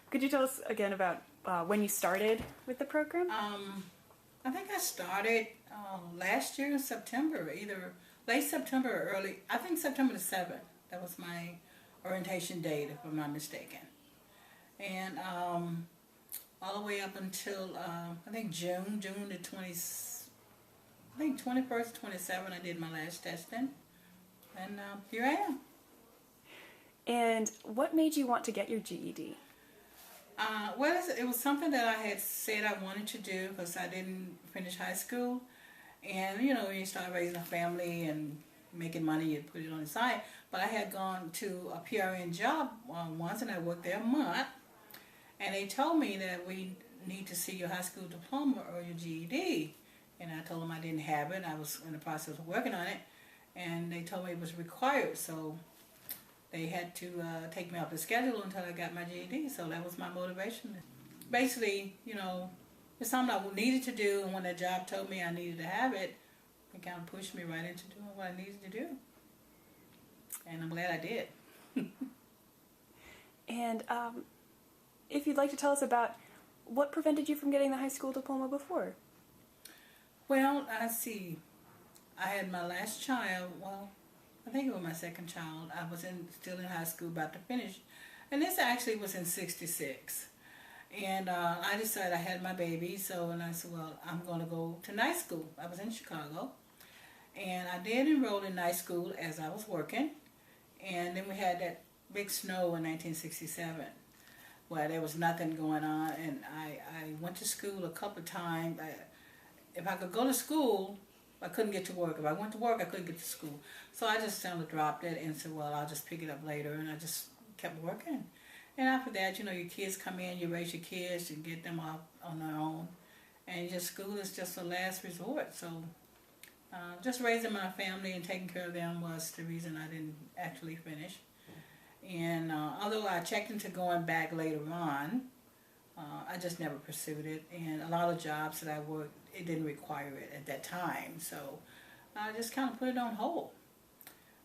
Could you tell us again about when you started with the program? I think I started last year in September, either late September or early, I think September the 7th. That was my orientation date, if I'm not mistaken. And all the way up until, I think June the 20th, I think 21st, 27th, I did my last testing. And here I am. And what made you want to get your GED? Well, it was something that I had said I wanted to do because I didn't finish high school. And, you know, when you start raising a family and making money, you put it on the side. But I had gone to a PRN job once, and I worked there a month. And they told me that we need to see your high school diploma or your GED. And I told them I didn't have it. I was in the process of working on it. And they told me it was required. So they had to take me off the schedule until I got my GED, so that was my motivation. Basically, you know, it's something I needed to do, and when the job told me I needed to have it, it kind of pushed me right into doing what I needed to do. And I'm glad I did. And if you'd like to tell us about what prevented you from getting the high school diploma before? Well, I see. I had my last child, well, I think it was my second child. I was still in high school, about to finish. And this actually was in 66. And I decided I had my baby, and I said, well, I'm going to go to night school. I was in Chicago. And I did enroll in night school as I was working. And then we had that big snow in 1967 where there was nothing going on. And I went to school a couple of times. If I could go to school, I couldn't get to work. If I went to work, I couldn't get to school. So I just kind of dropped it and said, well, I'll just pick it up later. And I just kept working. And after that, you know, your kids come in, you raise your kids, you get them up on their own. And just school is just a last resort. So just raising my family and taking care of them was the reason I didn't actually finish. And although I checked into going back later on, I just never pursued it, and a lot of jobs that I worked, it didn't require it at that time, so I just kind of put it on hold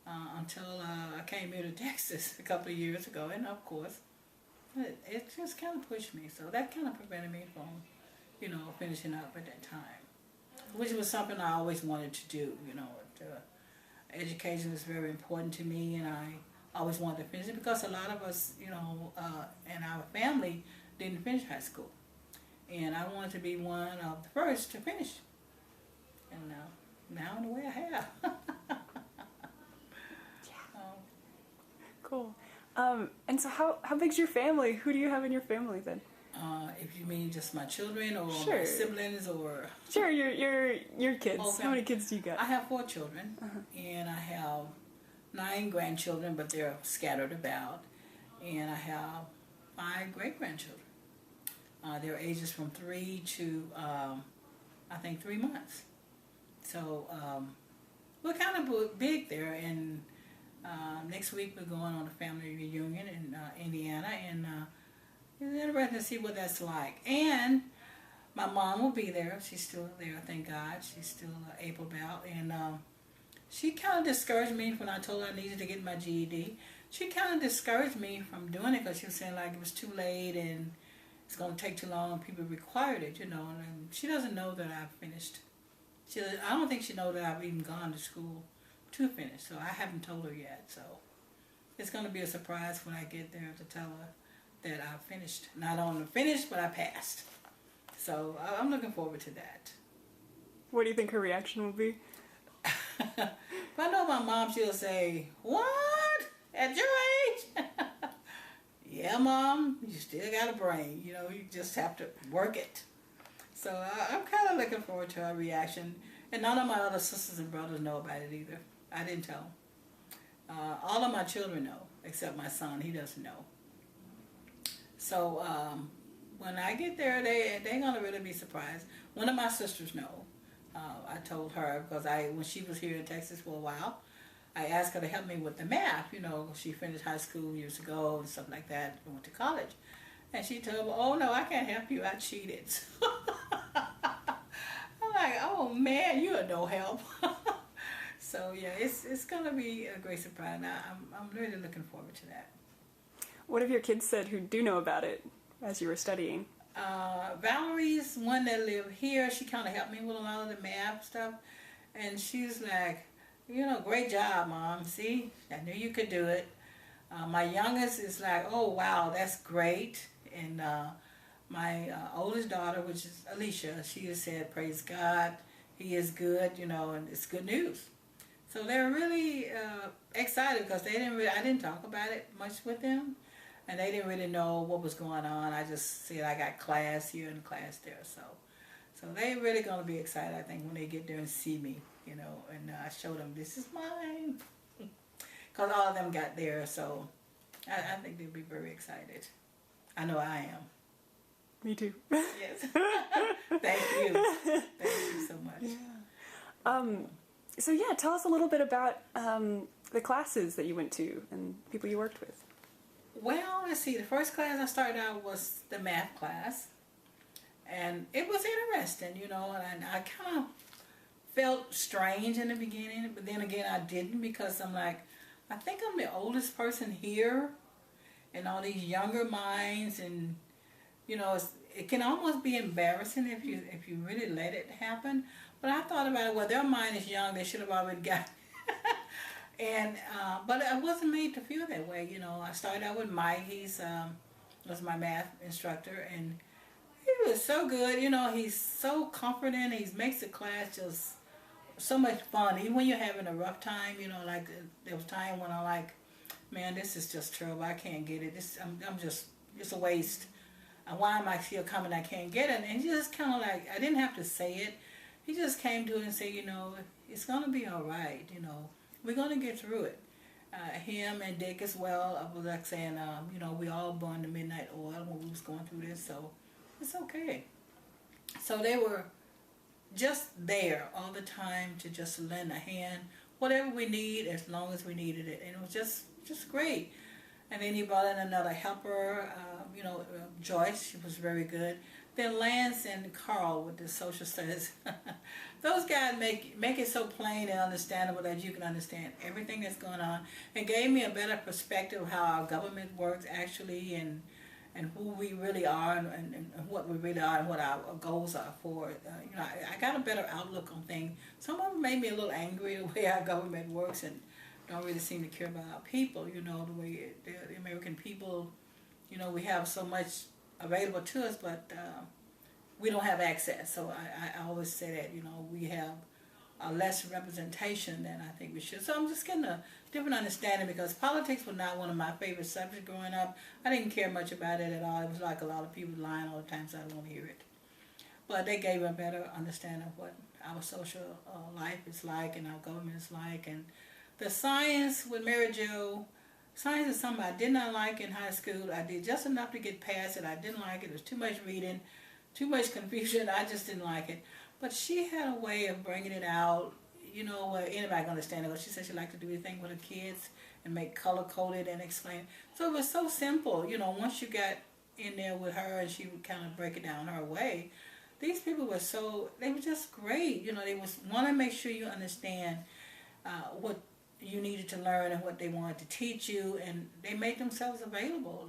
until I came here to Texas a couple of years ago, and of course, it just kind of pushed me, so that kind of prevented me from, you know, finishing up at that time, which was something I always wanted to do, you know. Education is very important to me, and I always wanted to finish it because a lot of us, you know, in our family didn't finish high school. And I wanted to be one of the first to finish. And now in the way I have. Yeah. Cool. And so how big's your family? Who do you have in your family then? If you mean just my children or Sure. my siblings or... Sure, your kids. How many kids do you got? I have 4 children. And I have 9 grandchildren, but they're scattered about. And I have 5 great-grandchildren. Their ages from 3 to, I think, 3 months. So we're kind of big there. And next week we're going on a family reunion in Indiana. And it's interesting to see what that's like. And my mom will be there. She's still there, thank God. She's still able about. And she kind of discouraged me when I told her I needed to get my GED. She kind of discouraged me from doing it because she was saying like it was too late and it's going to take too long. People required it, you know. And she doesn't know that I've finished. I don't think she knows that I've even gone to school to finish. So I haven't told her yet. So it's going to be a surprise when I get there to tell her that I finished. Not only finished, but I passed. So I'm looking forward to that. What do you think her reaction will be? If I know my mom, she'll say, "What? At your age?" Yeah, Mom, you still got a brain. You know, you just have to work it. So I'm kind of looking forward to her reaction. And none of my other sisters and brothers know about it either. I didn't tell them. All of my children know, except my son. He doesn't know. So when I get there, they're going to really be surprised. One of my sisters know. I told her because when she was here in Texas for a while, I asked her to help me with the math. You know, she finished high school years ago and stuff like that and went to college. And she told me, "Oh, no, I can't help you. I cheated." I'm like, "Oh, man, you are no help." So, yeah, it's going to be a great surprise. I'm really looking forward to that. What have your kids said who do know about it? as you were studying? Valerie's one that lived here. She kind of helped me with a lot of the math stuff. And she's like, great job, Mom. See, I knew you could do it. My youngest is like, oh, wow, that's great. And my oldest daughter, which is Alicia, she has said, praise God, he is good, and it's good news. So they're really excited because I didn't talk about it much with them. And they didn't really know what was going on. I just said I got class here and class there. So they're really going to be excited, I think, when they get there and see me, and I show them, this is mine. Because all of them got there, so I think they'll be very excited. I know I am. Me too. Yes. Thank you. Thank you so much. Yeah. So yeah, tell us a little bit about the classes that you went to and people you worked with. Well, let's see. The first class I started out was the math class. And it was interesting, and I kind of felt strange in the beginning, but then again I didn't, because I'm like, I think I'm the oldest person here, and all these younger minds, and it can almost be embarrassing if you really let it happen. But I thought about it, well, their mind is young, they should have already got and but I wasn't made to feel that way. I started out with Mike. He's was my math instructor, and he was so good. He's so comforting. He makes the class just so much fun. Even when you're having a rough time, like there was time when I'm like, man, this is just trouble. I can't get it. I'm just, it's a waste. Why am I still coming? I can't get it. And he just kind of like, I didn't have to say it. He just came to it and said, it's going to be all right. We're going to get through it. Him and Dick as well. I was like saying, we all burned the midnight oil when we was going through this, so it's okay. So they were just there all the time to just lend a hand, whatever we need, as long as we needed it. And it was just great. And then he brought in another helper, Joyce. She was very good. Then Lance and Carl with the social studies. Those guys make it so plain and understandable that you can understand everything that's going on, and gave me a better perspective of how our government works actually, and who we really are, and what we really are, and what our goals are for. I got a better outlook on things. Some of them made me a little angry the way our government works, and don't really seem to care about our people. The way the American people, we have so much available to us, but we don't have access. So I always say that, we have a less representation than I think we should. So I'm just getting a different understanding, because politics was not one of my favorite subjects growing up. I didn't care much about it at all. It was like a lot of people lying all the time, so I don't want to hear it. But they gave a better understanding of what our social life is like and our government is like. And the science with Mary Jo, science is something I did not like in high school. I did just enough to get past it. I didn't like it. It was too much reading, too much confusion. I just didn't like it. But she had a way of bringing it out, where anybody can understand it. She said she liked to do anything with her kids and make color-coded and explain. So it was so simple. Once you got in there with her and she would kind of break it down her way, these people were they were just great. They want to make sure you understand what you needed to learn and what they wanted to teach you, and they made themselves available.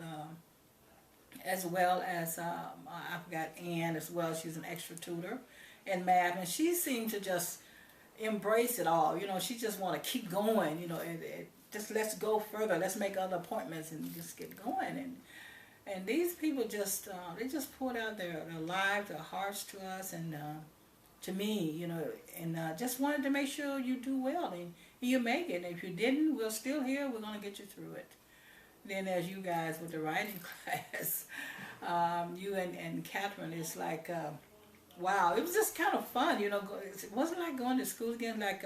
As well as, I forgot Ann as well, she's an extra tutor in math, and she seemed to just embrace it all. She just want to keep going, just let's go further, let's make other appointments and just get going. And these people just, they just poured out their lives, their hearts to us, and to me, and just wanted to make sure you do well and you make it. And if you didn't, we're still here, we're going to get you through it. Then there's you guys with the writing class. You and Catherine, it's like, wow, it was just kind of fun, it wasn't like going to school again, like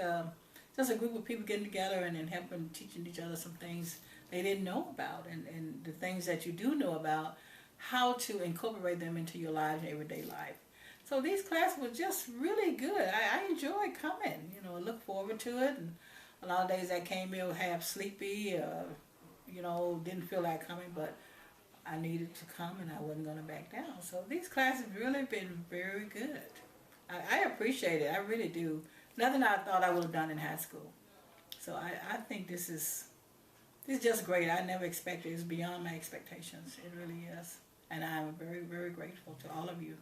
just a group of people getting together and helping, teaching each other some things they didn't know about, and the things that you do know about, how to incorporate them into your lives and everyday life. So these classes were just really good. I enjoyed coming, look forward to it, and a lot of days I came here half sleepy, didn't feel like coming, but I needed to come and I wasn't going to back down. So these classes really been very good. I appreciate it. I really do. Nothing I thought I would have done in high school. So I think this is just great. I never expected it. It's beyond my expectations. It really is. And I'm very, very grateful to all of you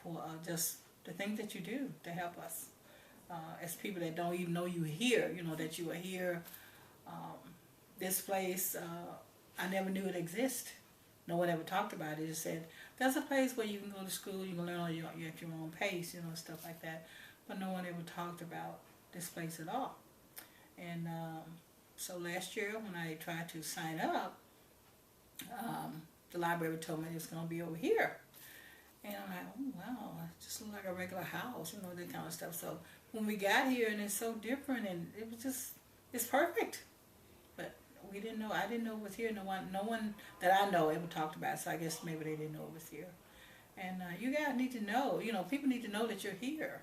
for just the things that you do to help us. As people that don't even know you here, that you are here. This place, I never knew it existed. No one ever talked about it. Just said, there's a place where you can go to school, you can learn at your own pace, stuff like that. But no one ever talked about this place at all. And so last year when I tried to sign up, the library told me it was going to be over here. And I'm like, oh wow, it just looks like a regular house, that kind of stuff. So when we got here, and it's so different, and it was just, it's perfect. But we didn't know, I didn't know it was here. No one that I know ever talked about it, so I guess maybe they didn't know it was here. And you guys need to know, people need to know that you're here.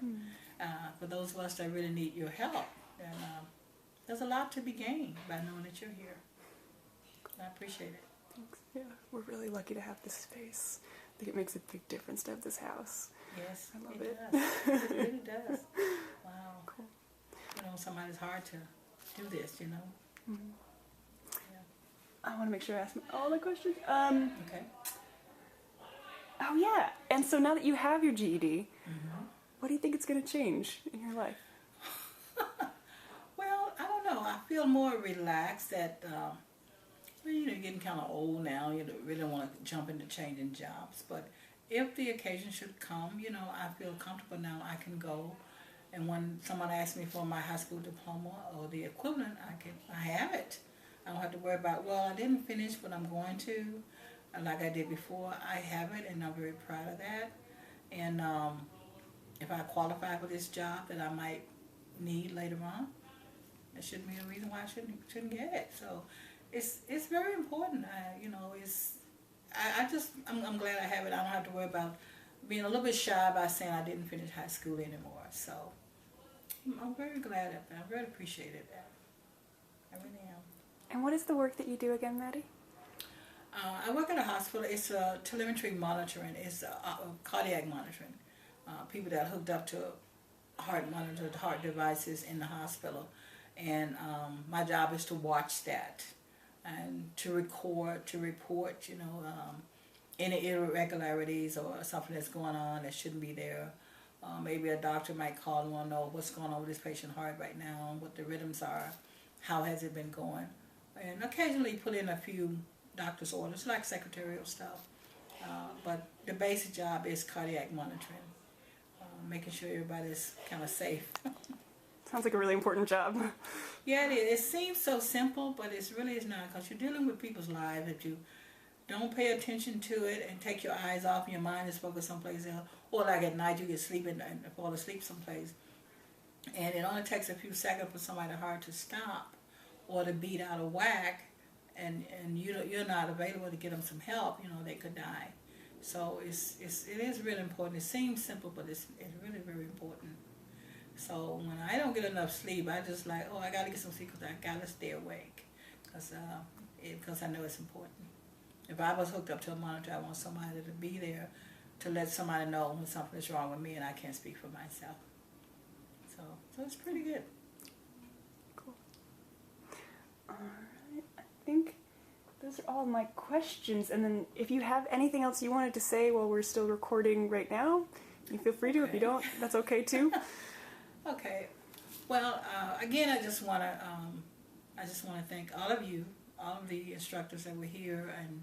For those of us that really need your help. And there's a lot to be gained by knowing that you're here. I appreciate it. Thanks. Yeah, we're really lucky to have this space. I think it makes a big difference to have this house. Yes, I love it. Does. It really does. Wow. Cool. Somebody's hard to do this, Mm-hmm. Yeah. I want to make sure I ask all the questions. Okay. Oh yeah, and so now that you have your GED, Mm-hmm. what do you think it's going to change in your life? Well, I don't know. I feel more relaxed that, you're getting kind of old now. You don't really want to jump into changing jobs. But if the occasion should come, I feel comfortable now. I can go. And when someone asks me for my high school diploma or the equivalent, I have it. I don't have to worry about, well, I didn't finish, but I'm going to. Like I did before, I have it, and I'm very proud of that. And if I qualify for this job that I might need later on, there shouldn't be a reason why I shouldn't get it. So it's very important. I'm glad I have it. I don't have to worry about being a little bit shy about saying I didn't finish high school anymore. So I'm very glad of that. I'm very appreciative of that. I really am. And what is the work that you do again, Mattie? I work at a hospital. It's a telemetry monitoring. It's cardiac monitoring. People that are hooked up to heart devices in the hospital. And my job is to watch that and to report, any irregularities or something that's going on that shouldn't be there. Maybe a doctor might call and want to know what's going on with this patient's heart right now, what the rhythms are, how has it been going. And occasionally put in a few doctor's orders, like secretarial stuff. But the basic job is cardiac monitoring, making sure everybody's kind of safe. Sounds like a really important job. Yeah, it is. It seems so simple, but it really is not, because you're dealing with people's lives. If you don't pay attention to it and take your eyes off and your mind is focused someplace else, or like at night you get sleeping and fall asleep someplace, and it only takes a few seconds for somebody's heart to stop or to beat out of whack, and you're not available to get them some help, they could die. So it is really important. It seems simple, but it's really very important. So when I don't get enough sleep, I just like, I got to get some sleep because I got to stay awake, because I know it's important. If I was hooked up to a monitor, I want somebody to be there to let somebody know when something is wrong with me and I can't speak for myself. So it's pretty good. Cool. All right, I think those are all my questions. And then if you have anything else you wanted to say while we're still recording right now, you feel free to. Okay. If you don't, that's okay too. Okay. Well, again, I just want to thank all of you, all of the instructors that were here and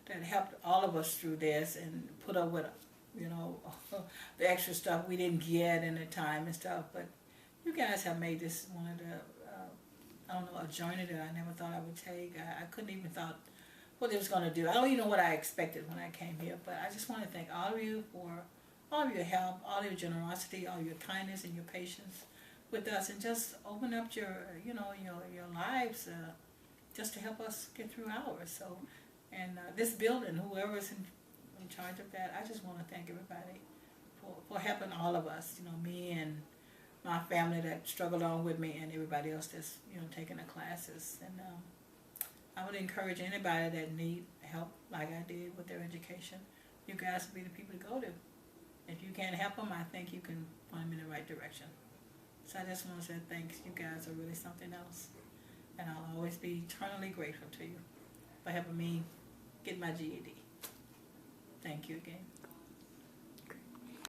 that helped all of us through this and put up with, the extra stuff we didn't get in the time and stuff. But you guys have made this one of the, a journey that I never thought I would take. I couldn't even thought what it was going to do. I don't even know what I expected when I came here. But I just want to thank all of you for all of your help, all of your generosity, all your kindness and your patience with us, and just open up your lives just to help us get through ours. So, and this building, whoever's in charge of that, I just want to thank everybody for helping all of us, me and my family that struggled on with me and everybody else that's, taking the classes. And I would encourage anybody that need help like I did with their education, you guys will be the people to go to. If you can't help them, I think you can point them in the right direction. So I just want to say thanks. You guys are really something else. And I'll always be eternally grateful to you for helping me get my GED. Thank you again.